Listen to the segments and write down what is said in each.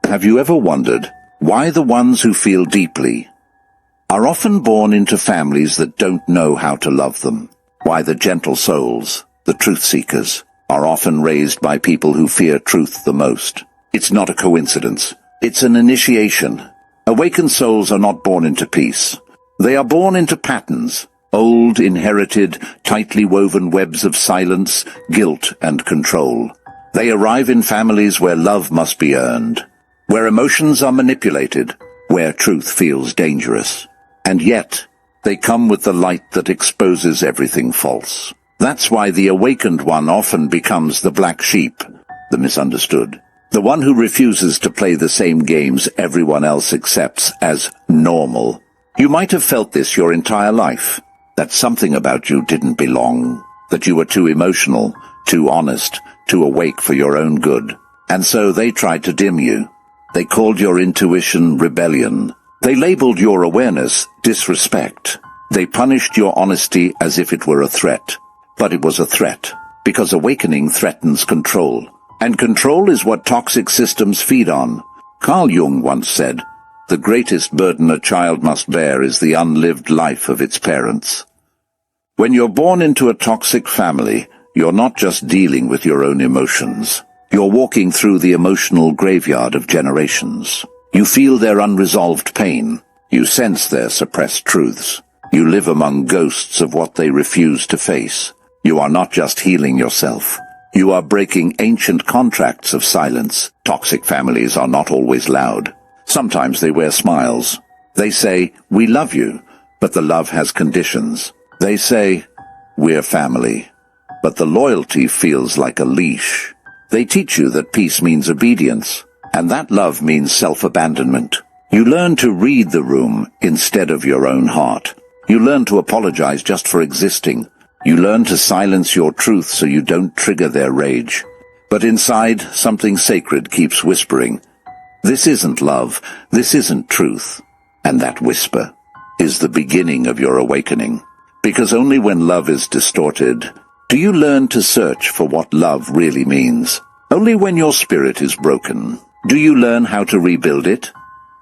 Have you ever wondered why the ones who feel deeply are often born into families that don't know how to love them? Why the gentle souls, the truth seekers, are often raised by people who fear truth the most? It's not a coincidence. It's an initiation. Awakened souls are not born into peace. They are born into patterns, old, inherited, tightly woven webs of silence, guilt, and control. They arrive in families where love must be earned, where emotions are manipulated, where truth feels dangerous. And yet, they come with the light that exposes everything false. That's why the awakened one often becomes the black sheep, the misunderstood, the one who refuses to play the same games everyone else accepts as normal. You might have felt this your entire life, that something about you didn't belong, that you were too emotional, too honest, too awake for your own good. And so they tried to dim you. They called your intuition rebellion. They labeled your awareness disrespect. They punished your honesty as if it were a threat. But it was a threat, because awakening threatens control. And control is what toxic systems feed on. Carl Jung once said, "The greatest burden a child must bear is the unlived life of its parents." When you're born into a toxic family, you're not just dealing with your own emotions. You're walking through the emotional graveyard of generations. You feel their unresolved pain. You sense their suppressed truths. You live among ghosts of what they refuse to face. You are not just healing yourself. You are breaking ancient contracts of silence. Toxic families are not always loud. Sometimes they wear smiles. They say, "We love you," but the love has conditions. They say, "We're family," but the loyalty feels like a leash. They teach you that peace means obedience, and that love means self-abandonment. You learn to read the room instead of your own heart. You learn to apologize just for existing. You learn to silence your truth so you don't trigger their rage. But inside, something sacred keeps whispering, "This isn't love, this isn't truth." And that whisper is the beginning of your awakening. Because only when love is distorted, do you learn to search for what love really means. Only when your spirit is broken, do you learn how to rebuild it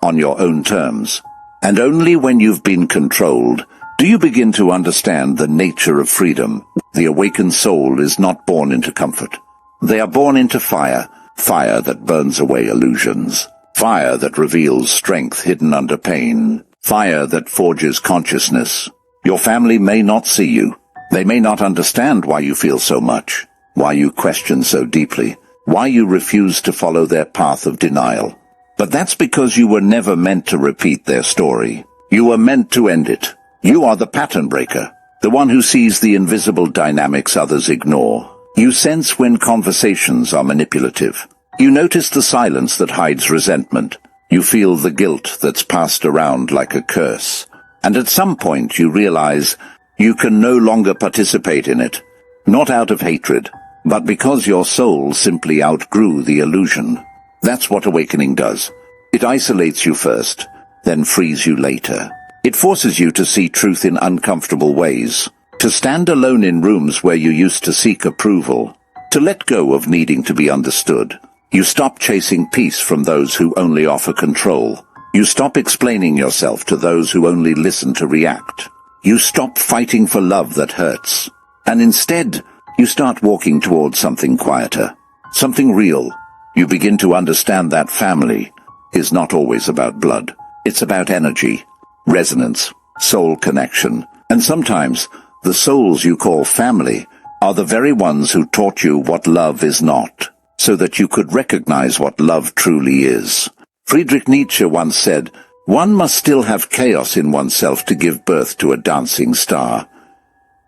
on your own terms. And only when you've been controlled, do you begin to understand the nature of freedom. The awakened soul is not born into comfort. They are born into fire, fire that burns away illusions, fire that reveals strength hidden under pain, fire that forges consciousness. Your family may not see you. They may not understand why you feel so much, why you question so deeply, why you refuse to follow their path of denial. But that's because you were never meant to repeat their story. You were meant to end it. You are the pattern breaker, the one who sees the invisible dynamics others ignore. You sense when conversations are manipulative. You notice the silence that hides resentment. You feel the guilt that's passed around like a curse. And at some point you realize you can no longer participate in it, not out of hatred, but because your soul simply outgrew the illusion. That's what awakening does. It isolates you first, then frees you later. It forces you to see truth in uncomfortable ways, to stand alone in rooms where you used to seek approval, to let go of needing to be understood. You stop chasing peace from those who only offer control. You stop explaining yourself to those who only listen to react. You stop fighting for love that hurts. And instead, you start walking towards something quieter, something real. You begin to understand that family is not always about blood. It's about energy, resonance, soul connection. And sometimes, the souls you call family are the very ones who taught you what love is not, so that you could recognize what love truly is. Friedrich Nietzsche once said, "One must still have chaos in oneself to give birth to a dancing star."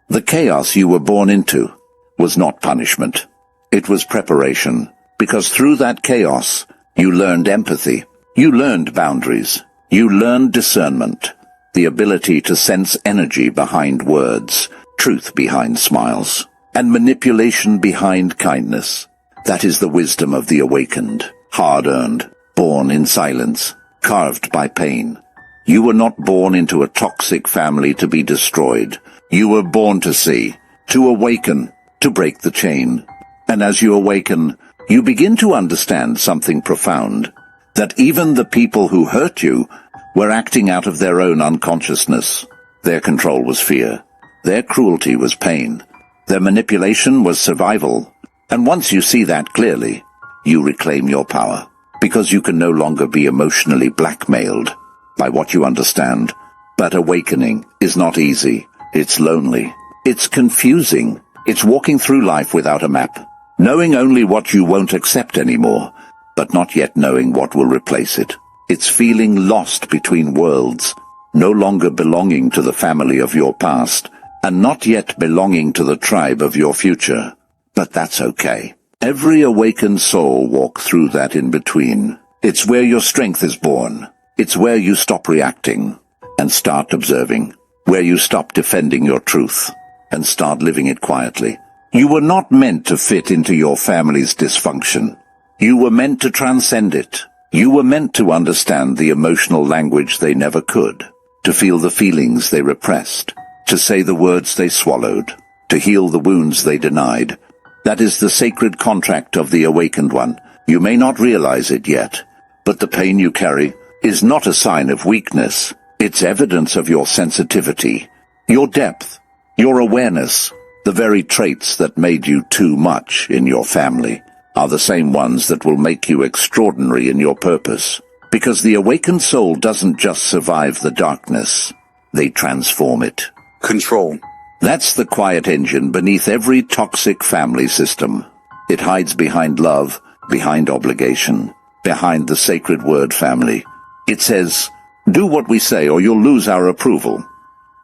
The chaos you were born into was not punishment. It was preparation, because through that chaos, you learned empathy, you learned boundaries, you learned discernment, the ability to sense energy behind words, truth behind smiles, and manipulation behind kindness. That is the wisdom of the awakened, hard-earned, born in silence, carved by pain. You were not born into a toxic family to be destroyed. You were born to see, to awaken, to break the chain. And as you awaken, you begin to understand something profound. That even the people who hurt you were acting out of their own unconsciousness. Their control was fear. Their cruelty was pain. Their manipulation was survival. And once you see that clearly, you reclaim your power, because you can no longer be emotionally blackmailed by what you understand. But awakening is not easy. It's lonely. It's confusing. It's walking through life without a map, knowing only what you won't accept anymore, but not yet knowing what will replace it. It's feeling lost between worlds, no longer belonging to the family of your past, and not yet belonging to the tribe of your future. But that's okay. Every awakened soul walks through that in-between. It's where your strength is born. It's where you stop reacting and start observing, where you stop defending your truth and start living it quietly. You were not meant to fit into your family's dysfunction. You were meant to transcend it. You were meant to understand the emotional language they never could, to feel the feelings they repressed, to say the words they swallowed, to heal the wounds they denied. That is the sacred contract of the awakened one. You may not realize it yet, but the pain you carry is not a sign of weakness. It's evidence of your sensitivity, your depth, your awareness. The very traits that made you too much in your family are the same ones that will make you extraordinary in your purpose. Because the awakened soul doesn't just survive the darkness, they transform it. Control. That's the quiet engine beneath every toxic family system. It hides behind love, behind obligation, behind the sacred word family. It says, do what we say or you'll lose our approval.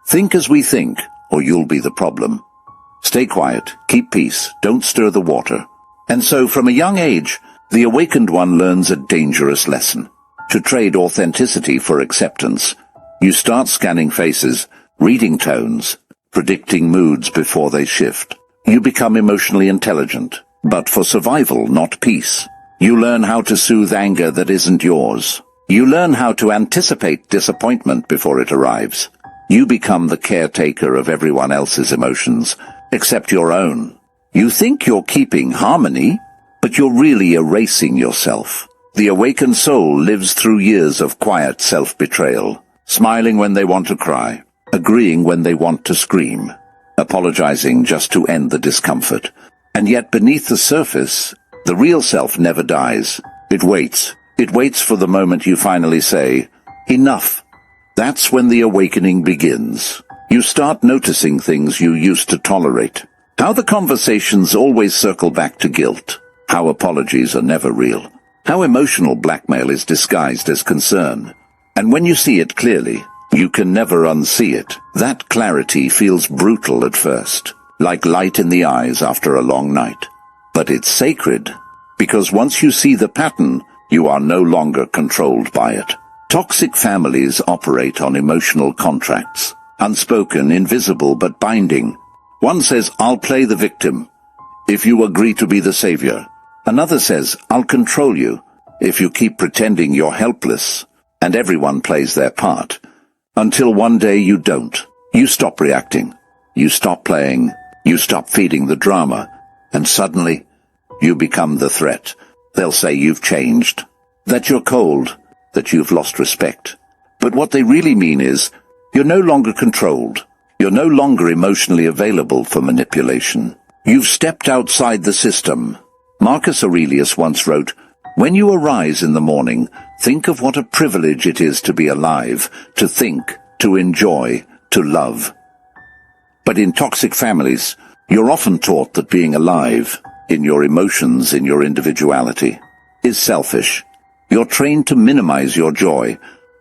Think as we think or you'll be the problem. Stay quiet, keep peace, don't stir the water. And so from a young age, the awakened one learns a dangerous lesson. To trade authenticity for acceptance, you start scanning faces, reading tones, predicting moods before they shift. You become emotionally intelligent, but for survival, not peace. You learn how to soothe anger that isn't yours. You learn how to anticipate disappointment before it arrives. You become the caretaker of everyone else's emotions, except your own. You think you're keeping harmony, but you're really erasing yourself. The awakened soul lives through years of quiet self-betrayal, smiling when they want to cry, agreeing when they want to scream, apologizing just to end the discomfort. And yet beneath the surface, the real self never dies. It waits. It waits for the moment you finally say, enough. That's when the awakening begins. You start noticing things you used to tolerate. How the conversations always circle back to guilt. How apologies are never real. How emotional blackmail is disguised as concern. And when you see it clearly, you can never unsee it. That clarity feels brutal at first, like light in the eyes after a long night. But it's sacred, because once you see the pattern, you are no longer controlled by it. Toxic families operate on emotional contracts, unspoken, invisible, but binding. One says, I'll play the victim if you agree to be the savior. Another says, I'll control you if you keep pretending you're helpless. And everyone plays their part. Until one day you don't. You stop reacting. You stop playing. You stop feeding the drama. And suddenly, you become the threat. They'll say you've changed, that you're cold, that you've lost respect. But what they really mean is, you're no longer controlled. You're no longer emotionally available for manipulation. You've stepped outside the system. Marcus Aurelius once wrote, when you arise in the morning, think of what a privilege it is to be alive, to think, to enjoy, to love. But in toxic families, you're often taught that being alive, in your emotions, in your individuality, is selfish. You're trained to minimize your joy,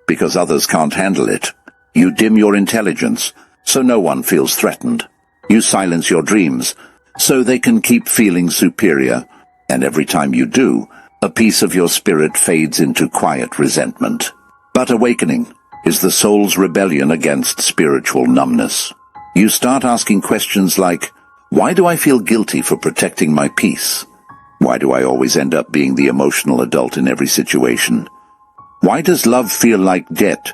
because others can't handle it. You dim your intelligence, so no one feels threatened. You silence your dreams, so they can keep feeling superior. And every time you do, a piece of your spirit fades into quiet resentment. But awakening is the soul's rebellion against spiritual numbness. You start asking questions like, why do I feel guilty for protecting my peace? Why do I always end up being the emotional adult in every situation? Why does love feel like debt?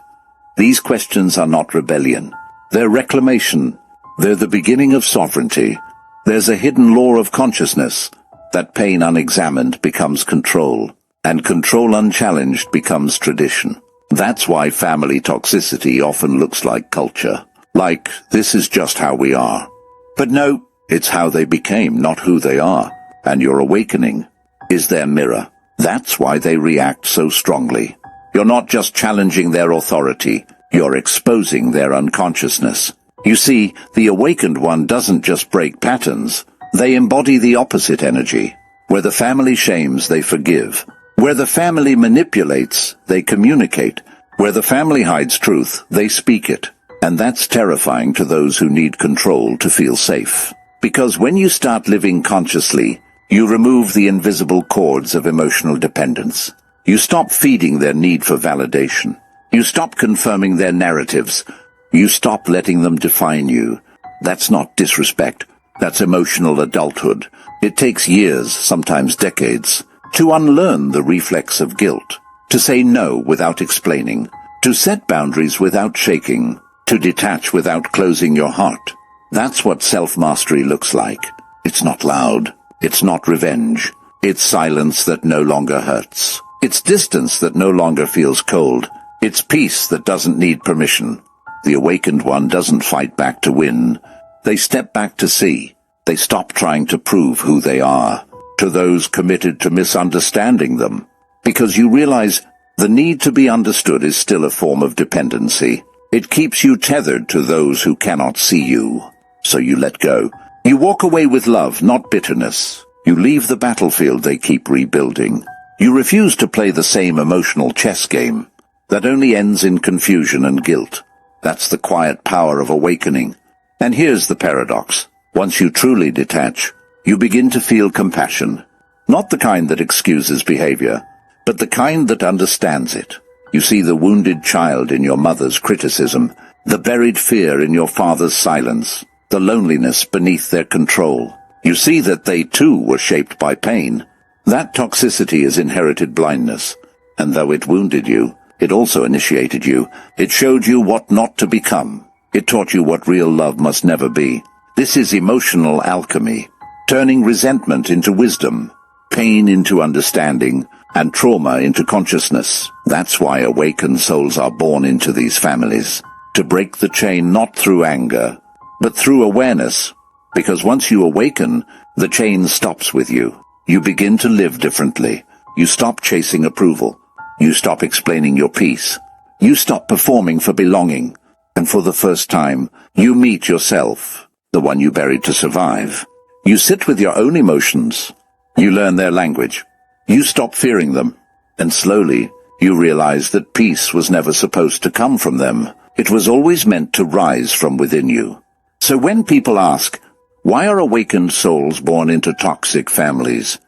These questions are not rebellion. They're reclamation. They're the beginning of sovereignty. There's a hidden law of consciousness. That pain unexamined becomes control. and control unchallenged becomes tradition. That's why family toxicity often looks like culture. Like, this is just how we are. But no, it's how they became, not who they are. And your awakening is their mirror. That's why they react so strongly. You're not just challenging their authority, you're exposing their unconsciousness. You see, the awakened one doesn't just break patterns, they embody the opposite energy. Where the family shames, they forgive. Where the family manipulates, they communicate. Where the family hides truth, they speak it. And that's terrifying to those who need control to feel safe. Because when you start living consciously, you remove the invisible cords of emotional dependence. You stop feeding their need for validation. You stop confirming their narratives. You stop letting them define you. That's not disrespect. That's emotional adulthood. It takes years, sometimes decades, to unlearn the reflex of guilt, to say no without explaining, to set boundaries without shaking, to detach without closing your heart. That's what self-mastery looks like. It's not loud. It's not revenge. It's silence that no longer hurts. It's distance that no longer feels cold. It's peace that doesn't need permission. The awakened one doesn't fight back to win. They step back to see. They stop trying to prove who they are to those committed to misunderstanding them. Because you realize the need to be understood is still a form of dependency. It keeps you tethered to those who cannot see you. So you let go. You walk away with love, not bitterness. You leave the battlefield they keep rebuilding. You refuse to play the same emotional chess game that only ends in confusion and guilt. That's the quiet power of awakening. And here's the paradox. Once you truly detach, you begin to feel compassion. Not the kind that excuses behavior, but the kind that understands it. You see the wounded child in your mother's criticism, the buried fear in your father's silence, the loneliness beneath their control. You see that they too were shaped by pain. That toxicity is inherited blindness, and though it wounded you, it also initiated you. It showed you what not to become. It taught you what real love must never be. This is emotional alchemy, turning resentment into wisdom, pain into understanding, and trauma into consciousness. That's why awakened souls are born into these families, to break the chain not through anger, but through awareness. Because once you awaken, the chain stops with you. You begin to live differently. You stop chasing approval. You stop explaining your peace. You stop performing for belonging. And for the first time, you meet yourself, the one you buried to survive. You sit with your own emotions. You learn their language. You stop fearing them. And slowly, you realize that peace was never supposed to come from them. It was always meant to rise from within you. So when people ask, why are awakened souls born into toxic families?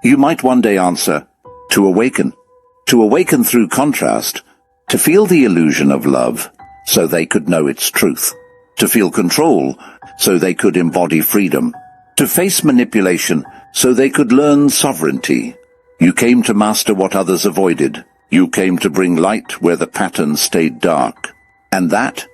You might one day answer, to awaken. To awaken through contrast, to feel the illusion of love, so they could know its truth. To feel control, so they could embody freedom. To face manipulation, so they could learn sovereignty. You came to master what others avoided. You came to bring light where the patterns stayed dark. And that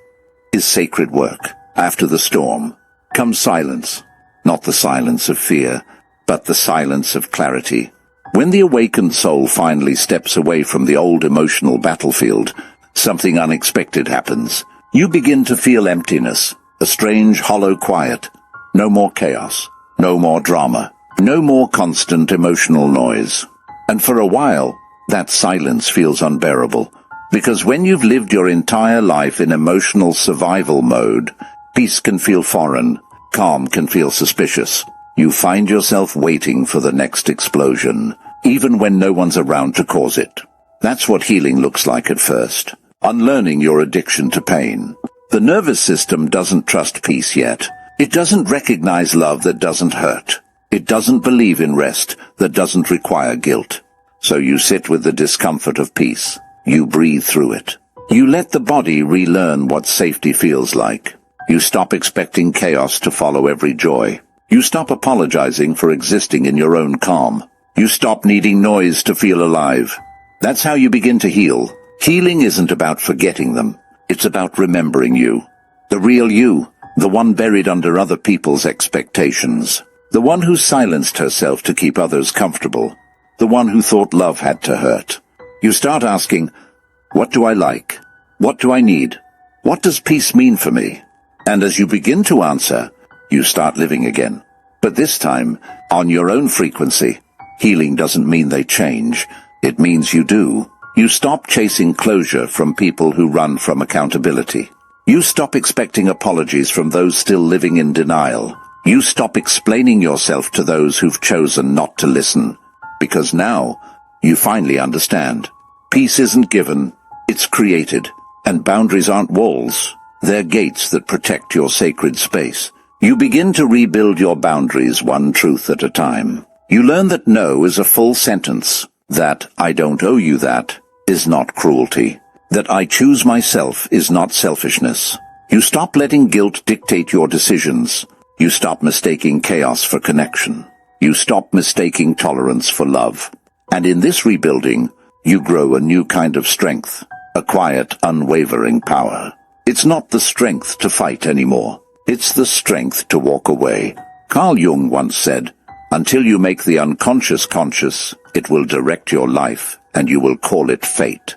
is sacred work. After the storm comes silence. Not the silence of fear, but the silence of clarity. When the awakened soul finally steps away from the old emotional battlefield, something unexpected happens. You begin to feel emptiness, a strange hollow quiet. No more chaos, no more drama, no more constant emotional noise. And for a while, that silence feels unbearable. Because when you've lived your entire life in emotional survival mode, peace can feel foreign, calm can feel suspicious. You find yourself waiting for the next explosion, even when no one's around to cause it. That's what healing looks like at first. Unlearning your addiction to pain. The nervous system doesn't trust peace yet. It doesn't recognize love that doesn't hurt. It doesn't believe in rest that doesn't require guilt. So you sit with the discomfort of peace. You breathe through it. You let the body relearn what safety feels like. You stop expecting chaos to follow every joy. You stop apologizing for existing in your own calm. You stop needing noise to feel alive. That's how you begin to heal. Healing isn't about forgetting them. It's about remembering you. The real you. The one buried under other people's expectations. The one who silenced herself to keep others comfortable. the one who thought love had to hurt. You start asking, what do I like? What do I need? What does peace mean for me? And as you begin to answer, you start living again. But this time, on your own frequency. Healing doesn't mean they change. It means you do. You stop chasing closure from people who run from accountability. You stop expecting apologies from those still living in denial. You stop explaining yourself to those who've chosen not to listen. Because now, you finally understand. Peace isn't given, it's created. And boundaries aren't walls. They're gates that protect your sacred space. You begin to rebuild your boundaries one truth at a time. You learn that no is a full sentence, that I don't owe you that is not cruelty, that I choose myself is not selfishness. You stop letting guilt dictate your decisions. You stop mistaking chaos for connection. You stop mistaking tolerance for love. And in this rebuilding, you grow a new kind of strength, a quiet, unwavering power. It's not the strength to fight anymore. It's the strength to walk away. Carl Jung once said, until you make the unconscious conscious, it will direct your life, and you will call it fate.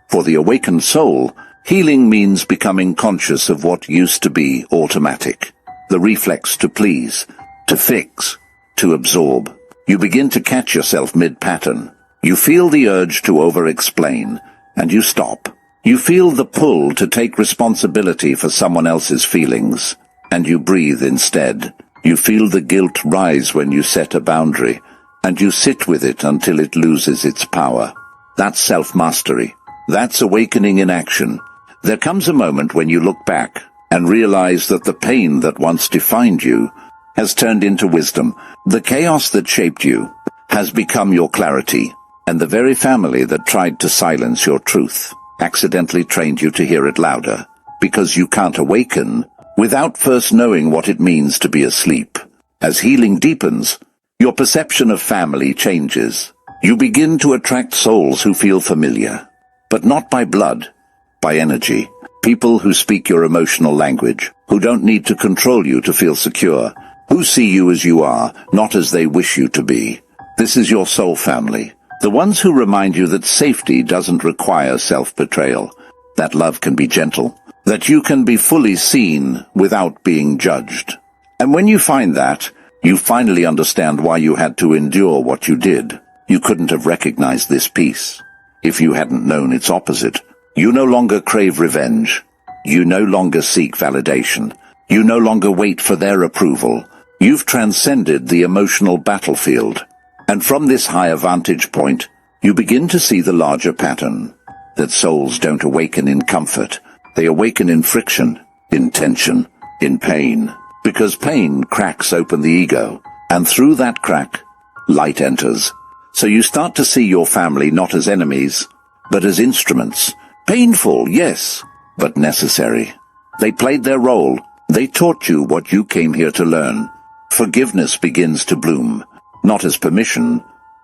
For the awakened soul, healing means becoming conscious of what used to be automatic. The reflex to please, to fix, to absorb. You begin to catch yourself mid-pattern. You feel the urge to over-explain, and you stop. You feel the pull to take responsibility for someone else's feelings, and you breathe instead. You feel the guilt rise when you set a boundary, and you sit with it until it loses its power. That's self-mastery. That's awakening in action. There comes a moment when you look back and realize that the pain that once defined you has turned into wisdom. The chaos that shaped you has become your clarity, and the very family that tried to silence your truth accidentally trained you to hear it louder, because you can't awaken without first knowing what it means to be asleep. As healing deepens, your perception of family changes. You begin to attract souls who feel familiar, but not by blood, by energy. People who speak your emotional language, who don't need to control you to feel secure, who see you as you are, not as they wish you to be. This is your soul family, the ones who remind you that safety doesn't require self-betrayal, that love can be gentle, that you can be fully seen without being judged. And when you find that, you finally understand why you had to endure what you did. You couldn't have recognized this peace if you hadn't known its opposite. You no longer crave revenge. You no longer seek validation. You no longer wait for their approval. You've transcended the emotional battlefield. And from this higher vantage point, you begin to see the larger pattern, that souls don't awaken in comfort. They awaken in friction, in tension, in pain, because pain cracks open the ego, and through that crack, light enters. So you start to see your family not as enemies, but as instruments. Painful, yes, but necessary. They played their role. They taught you what you came here to learn. Forgiveness begins to bloom, not as permission,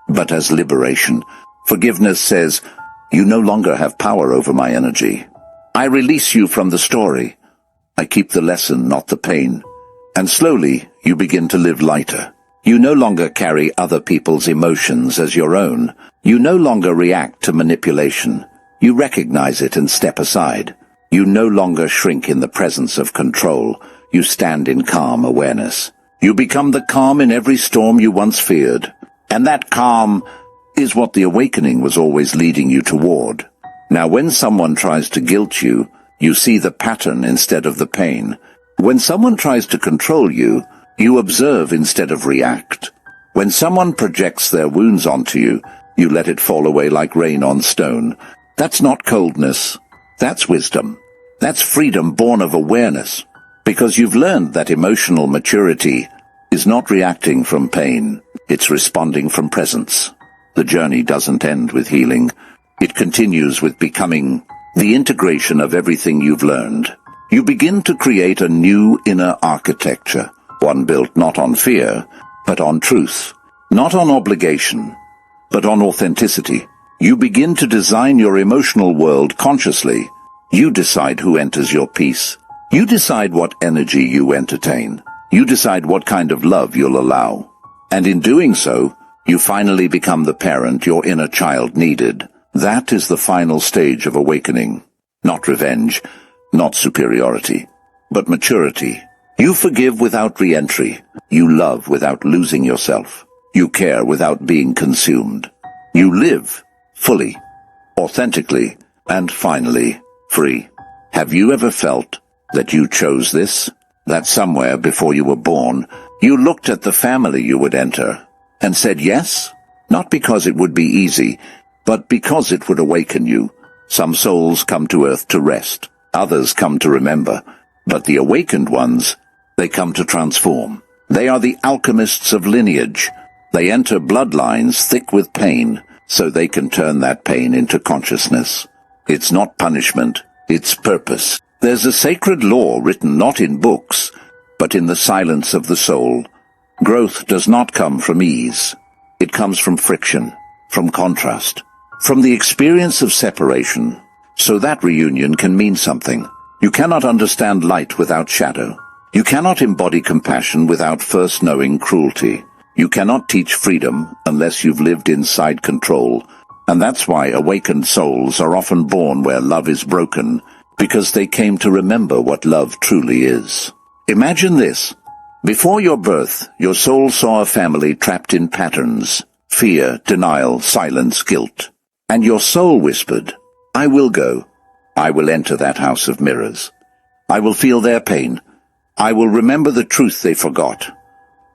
but as liberation. Forgiveness says, you no longer have power over my energy. I release you from the story. I keep the lesson, not the pain. And slowly, you begin to live lighter. You no longer carry other people's emotions as your own. You no longer react to manipulation. You recognize it and step aside. You no longer shrink in the presence of control. You stand in calm awareness. You become the calm in every storm you once feared. And that calm is what the awakening was always leading you toward. Now when someone tries to guilt you, you see the pattern instead of the pain. When someone tries to control you, you observe instead of react. When someone projects their wounds onto you, you let it fall away like rain on stone. That's not coldness. That's wisdom. That's freedom born of awareness. Because you've learned that emotional maturity is not reacting from pain. It's responding from presence. The journey doesn't end with healing. It continues with becoming the integration of everything you've learned. You begin to create a new inner architecture, one built not on fear, but on truth, not on obligation, but on authenticity. You begin to design your emotional world consciously. You decide who enters your peace. You decide what energy you entertain. You decide what kind of love you'll allow. And in doing so, You finally become the parent your inner child needed. That is the final stage of awakening. Not revenge, not superiority, but maturity. You forgive without re-entry. You love without losing yourself. You care without being consumed. You live fully, authentically, and finally, free. Have you ever felt that you chose this? That somewhere before you were born, you looked at the family you would enter and said yes? Not because it would be easy, but because it would awaken you. Some souls come to earth to rest. Others come to remember. But the awakened ones, they come to transform. They are the alchemists of lineage. They enter bloodlines thick with pain, so they can turn that pain into consciousness. It's not punishment, it's purpose. There's a sacred law written not in books, but in the silence of the soul. Growth does not come from ease. It comes from friction, from contrast, from the experience of separation. So that reunion can mean something. You cannot understand light without shadow. You cannot embody compassion without first knowing cruelty. You cannot teach freedom unless you've lived inside control. And that's why awakened souls are often born where love is broken, because they came to remember what love truly is. Imagine this. Before your birth, your soul saw a family trapped in patterns, fear, denial, silence, guilt. And your soul whispered, I will go. I will enter that house of mirrors. I will feel their pain. I will remember the truth they forgot.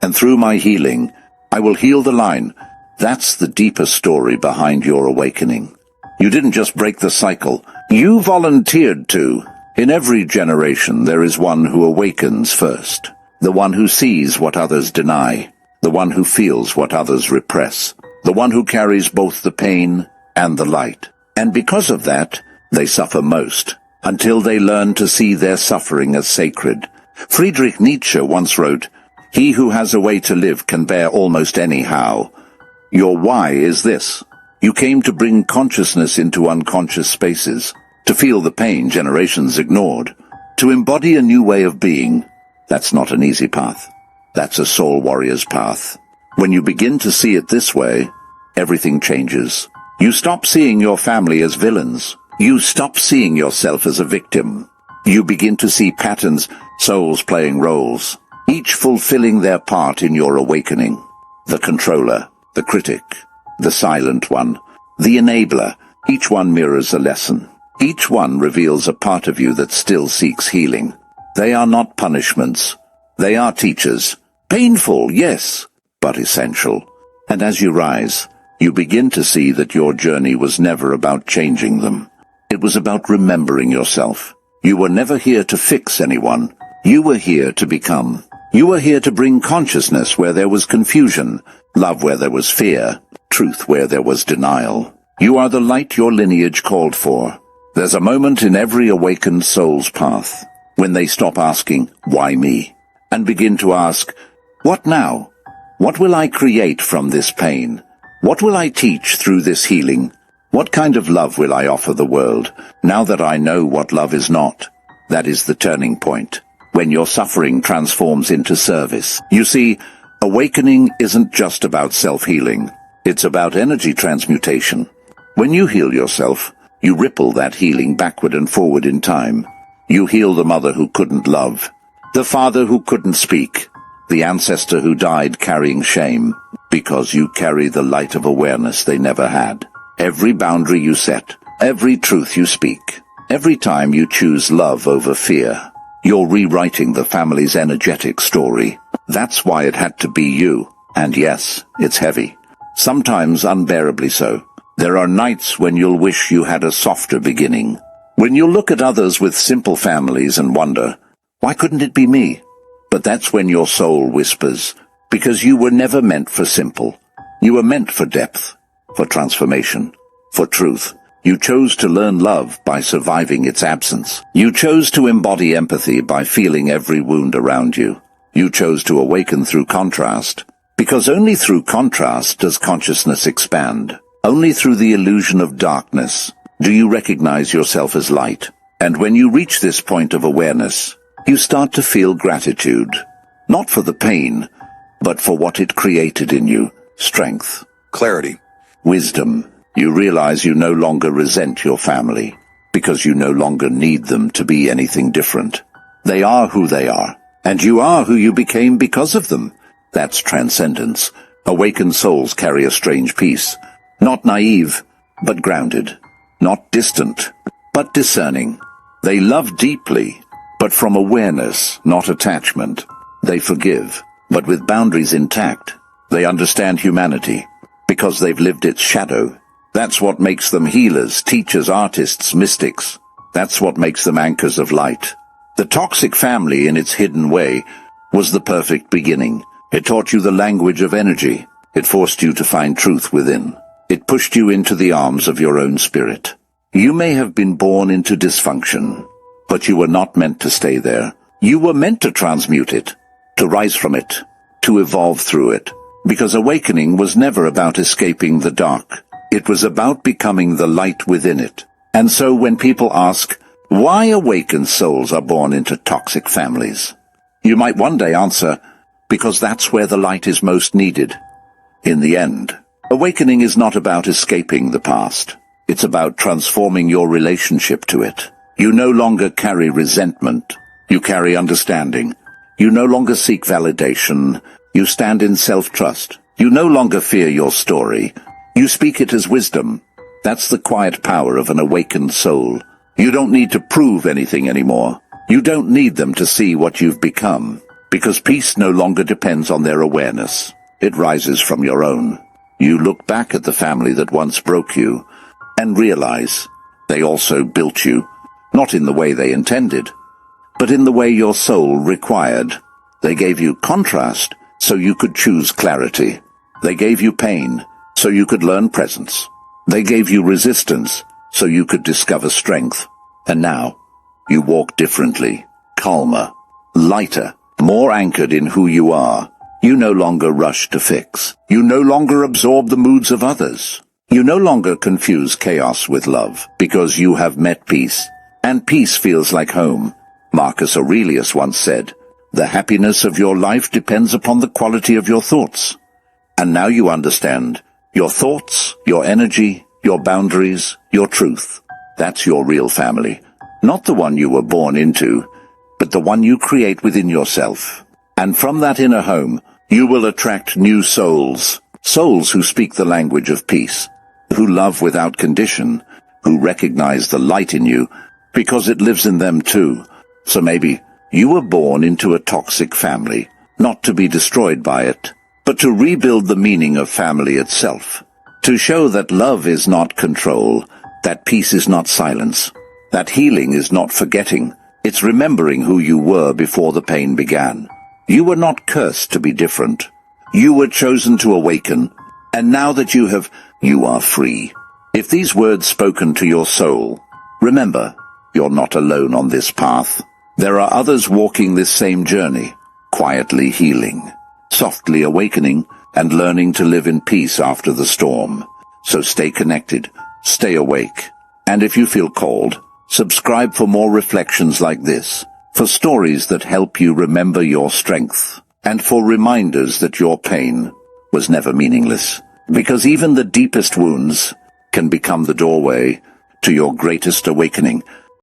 And through my healing, I will heal the line. That's the deeper story behind your awakening. You didn't just break the cycle. You volunteered to. In every generation, there is one who awakens first. The one who sees what others deny. The one who feels what others repress. The one who carries both the pain and the light. And because of that, they suffer most, until they learn to see their suffering as sacred. Friedrich Nietzsche once wrote, He who has a way to live can bear almost any how. Your why is this. You came to bring consciousness into unconscious spaces, to feel the pain generations ignored, to embody a new way of being. That's not an easy path. That's a soul warrior's path. When you begin to see it this way, everything changes. You stop seeing your family as villains. You stop seeing yourself as a victim. You begin to see patterns, souls playing roles, each fulfilling their part in your awakening. The controller, the critic, the silent one, the enabler. Each one mirrors a lesson. Each one reveals a part of you that still seeks healing. They are not punishments. They are teachers. Painful, yes, but essential. And as you rise, you begin to see that your journey was never about changing them. It was about remembering yourself. You were never here to fix anyone. You were here to become. You were here to bring consciousness where there was confusion, love where there was fear, truth where there was denial. You are the light your lineage called for. There's a moment in every awakened soul's path when they stop asking, why me? And begin to ask, what now? What will I create from this pain? What will I teach through this healing? What kind of love will I offer the world, now that I know what love is not? That is the turning point, when your suffering transforms into service. You see, awakening isn't just about self-healing. It's about energy transmutation. When you heal yourself, you ripple that healing backward and forward in time. You heal the mother who couldn't love, the father who couldn't speak, the ancestor who died carrying shame, because you carry the light of awareness they never had. Every boundary you set, every truth you speak, every time you choose love over fear, you're rewriting the family's energetic story. That's why it had to be you. And yes, it's heavy. Sometimes unbearably so. There are nights when you'll wish you had a softer beginning. When you'll look at others with simple families and wonder, why couldn't it be me? But that's when your soul whispers, because you were never meant for simple. You were meant for depth, for transformation, for truth. You chose to learn love by surviving its absence. You chose to embody empathy by feeling every wound around you. You chose to awaken through contrast, because only through contrast does consciousness expand. Only through the illusion of darkness do you recognize yourself as light. And when you reach this point of awareness, you start to feel gratitude, not for the pain, but for what it created in you. strength, clarity, wisdom. You realize you no longer resent your family, because you no longer need them to be anything different. They are who they are, and you are who you became because of them. That's transcendence. Awakened souls carry a strange peace, not naive, but grounded, not distant, but discerning. They love deeply, but from awareness, not attachment. They forgive, but with boundaries intact. They understand humanity, because they've lived its shadow. That's what makes them healers, teachers, artists, mystics. That's what makes them anchors of light. The toxic family, in its hidden way, was the perfect beginning. It taught you the language of energy. It forced you to find truth within. It pushed you into the arms of your own spirit. You may have been born into dysfunction, but you were not meant to stay there. You were meant to transmute it, to rise from it, to evolve through it. Because awakening was never about escaping the dark. It was about becoming the light within it. And so when people ask, why awakened souls are born into toxic families, you might one day answer, because that's where the light is most needed. In the end, awakening is not about escaping the past. It's about transforming your relationship to it. You no longer carry resentment. You carry understanding. You no longer seek validation. You stand in self-trust. You no longer fear your story. You speak it as wisdom. That's the quiet power of an awakened soul. You don't need to prove anything anymore. You don't need them to see what you've become, because peace no longer depends on their awareness. It rises from your own. You look back at the family that once broke you and realize they also built you, not in the way they intended, but in the way your soul required. They gave you contrast so you could choose clarity. They gave you pain so you could learn presence. They gave you resistance so you could discover strength. And now, you walk differently, calmer, lighter, more anchored in who you are. You no longer rush to fix. You no longer absorb the moods of others. You no longer confuse chaos with love, because you have met peace. And peace feels like home. Marcus Aurelius once said, the happiness of your life depends upon the quality of your thoughts. And now you understand. Your thoughts, your energy, your boundaries, your truth. That's your real family. Not the one you were born into, but the one you create within yourself. And from that inner home, you will attract new souls. Souls who speak the language of peace, who love without condition, who recognize the light in you, because it lives in them too. So maybe you were born into a toxic family, not to be destroyed by it, but to rebuild the meaning of family itself. To show that love is not control, that peace is not silence, that healing is not forgetting, it's remembering who you were before the pain began. You were not cursed to be different. You were chosen to awaken, and now that you have, you are free. If these words spoken to your soul, remember, you're not alone on this path. There are others walking this same journey, quietly healing, softly awakening, and learning to live in peace after the storm. So stay connected, stay awake, and if you feel called, subscribe for more reflections like this, for stories that help you remember your strength, and for reminders that your pain was never meaningless, because even the deepest wounds can become the doorway to your greatest awakening.